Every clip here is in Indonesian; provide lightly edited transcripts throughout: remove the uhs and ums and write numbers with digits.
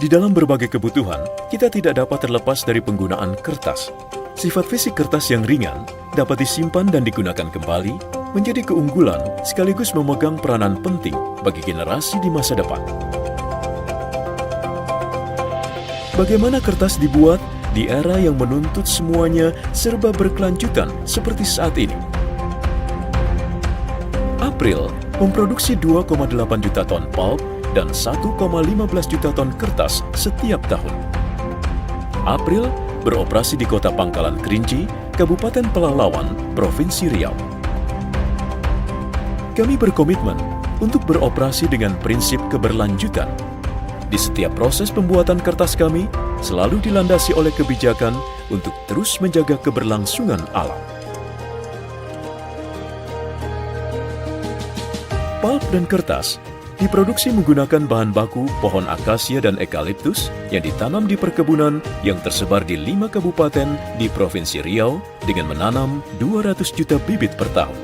Di dalam berbagai kebutuhan, kita tidak dapat terlepas dari penggunaan kertas. Sifat fisik kertas yang ringan dapat disimpan dan digunakan kembali, menjadi keunggulan sekaligus memegang peranan penting bagi generasi di masa depan. Bagaimana kertas dibuat di era yang menuntut semuanya serba berkelanjutan seperti saat ini? April memproduksi 2,8 juta ton pulp dan 1,15 juta ton kertas setiap tahun. April beroperasi di Kota Pangkalan Kerinci, Kabupaten Pelalawan, Provinsi Riau. Kami berkomitmen untuk beroperasi dengan prinsip keberlanjutan. Di setiap proses pembuatan kertas kami selalu dilandasi oleh kebijakan untuk terus menjaga keberlangsungan alam. Pulp dan kertas diproduksi menggunakan bahan baku pohon akasia dan eukaliptus yang ditanam di perkebunan yang tersebar di 5 kabupaten di Provinsi Riau dengan menanam 200 juta bibit per tahun.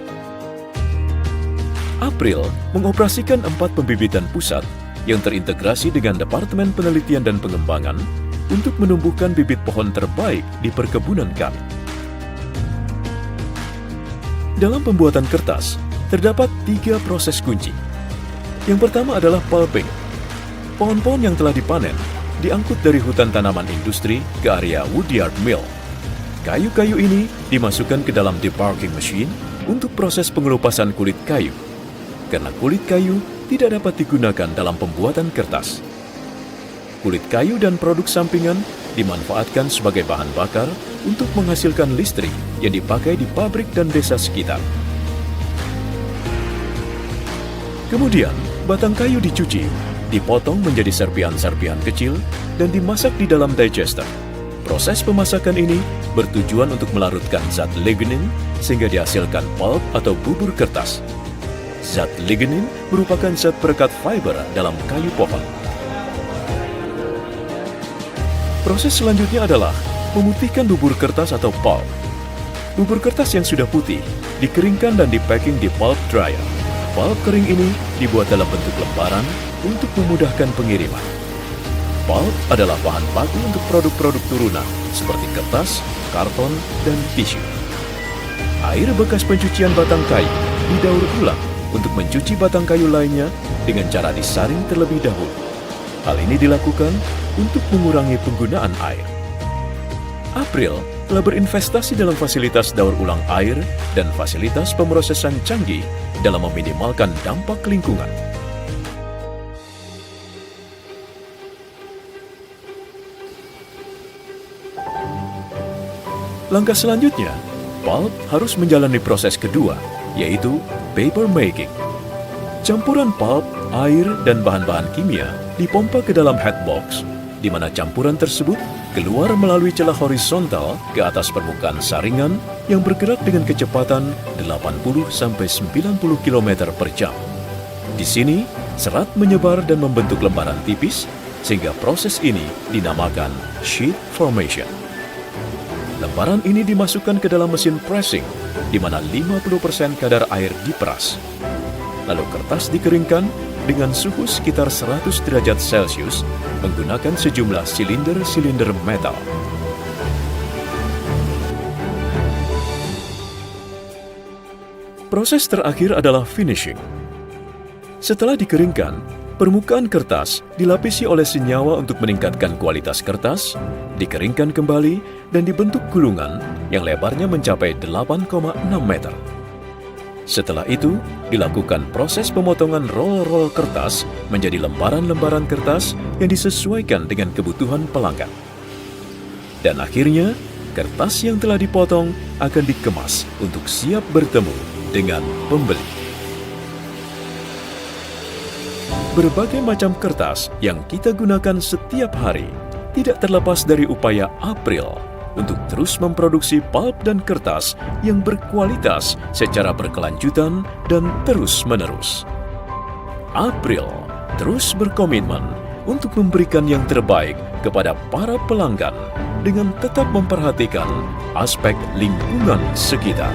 April mengoperasikan 4 pembibitan pusat yang terintegrasi dengan Departemen Penelitian dan Pengembangan untuk menumbuhkan bibit pohon terbaik di perkebunan kami. Dalam pembuatan kertas, terdapat 3 proses kunci. Yang pertama adalah pulping. Pohon-pohon yang telah dipanen diangkut dari hutan tanaman industri ke area woodyard mill. Kayu-kayu ini dimasukkan ke dalam debarking machine untuk proses pengelupasan kulit kayu. Karena kulit kayu tidak dapat digunakan dalam pembuatan kertas. Kulit kayu dan produk sampingan dimanfaatkan sebagai bahan bakar untuk menghasilkan listrik yang dipakai di pabrik dan desa sekitar. Kemudian, batang kayu dicuci, dipotong menjadi serpihan-serpihan kecil, dan dimasak di dalam digester. Proses pemasakan ini bertujuan untuk melarutkan zat lignin sehingga dihasilkan pulp atau bubur kertas. Zat lignin merupakan zat perekat fiber dalam kayu pohon. Proses selanjutnya adalah memutihkan bubur kertas atau pulp. Bubur kertas yang sudah putih dikeringkan dan dipacking di pulp dryer. Pulp kering ini dibuat dalam bentuk lembaran untuk memudahkan pengiriman. Pulp adalah bahan baku untuk produk-produk turunan seperti kertas, karton, dan tisu. Air bekas pencucian batang kayu didaur ulang untuk mencuci batang kayu lainnya dengan cara disaring terlebih dahulu. Hal ini dilakukan untuk mengurangi penggunaan air. April telah berinvestasi dalam fasilitas daur ulang air dan fasilitas pemrosesan canggih dalam meminimalkan dampak lingkungan. Langkah selanjutnya, pulp harus menjalani proses kedua, yaitu paper making. Campuran pulp, air, dan bahan-bahan kimia dipompa ke dalam headbox, di mana campuran tersebut keluar melalui celah horizontal ke atas permukaan saringan yang bergerak dengan kecepatan 80–90 km per jam. Di sini, serat menyebar dan membentuk lembaran tipis, sehingga proses ini dinamakan sheet formation. Lembaran ini dimasukkan ke dalam mesin pressing, di mana 50% kadar air diperas. Lalu kertas dikeringkan dengan suhu sekitar 100 derajat Celcius menggunakan sejumlah silinder-silinder metal. Proses terakhir adalah finishing. Setelah dikeringkan, permukaan kertas dilapisi oleh senyawa untuk meningkatkan kualitas kertas, dikeringkan kembali, dan dibentuk gulungan yang lebarnya mencapai 8,6 meter. Setelah itu, dilakukan proses pemotongan roll-roll kertas menjadi lembaran-lembaran kertas yang disesuaikan dengan kebutuhan pelanggan. Dan akhirnya, kertas yang telah dipotong akan dikemas untuk siap bertemu dengan pembeli. Berbagai macam kertas yang kita gunakan setiap hari tidak terlepas dari upaya April untuk terus memproduksi pulp dan kertas yang berkualitas secara berkelanjutan dan terus-menerus. April terus berkomitmen untuk memberikan yang terbaik kepada para pelanggan dengan tetap memperhatikan aspek lingkungan sekitar.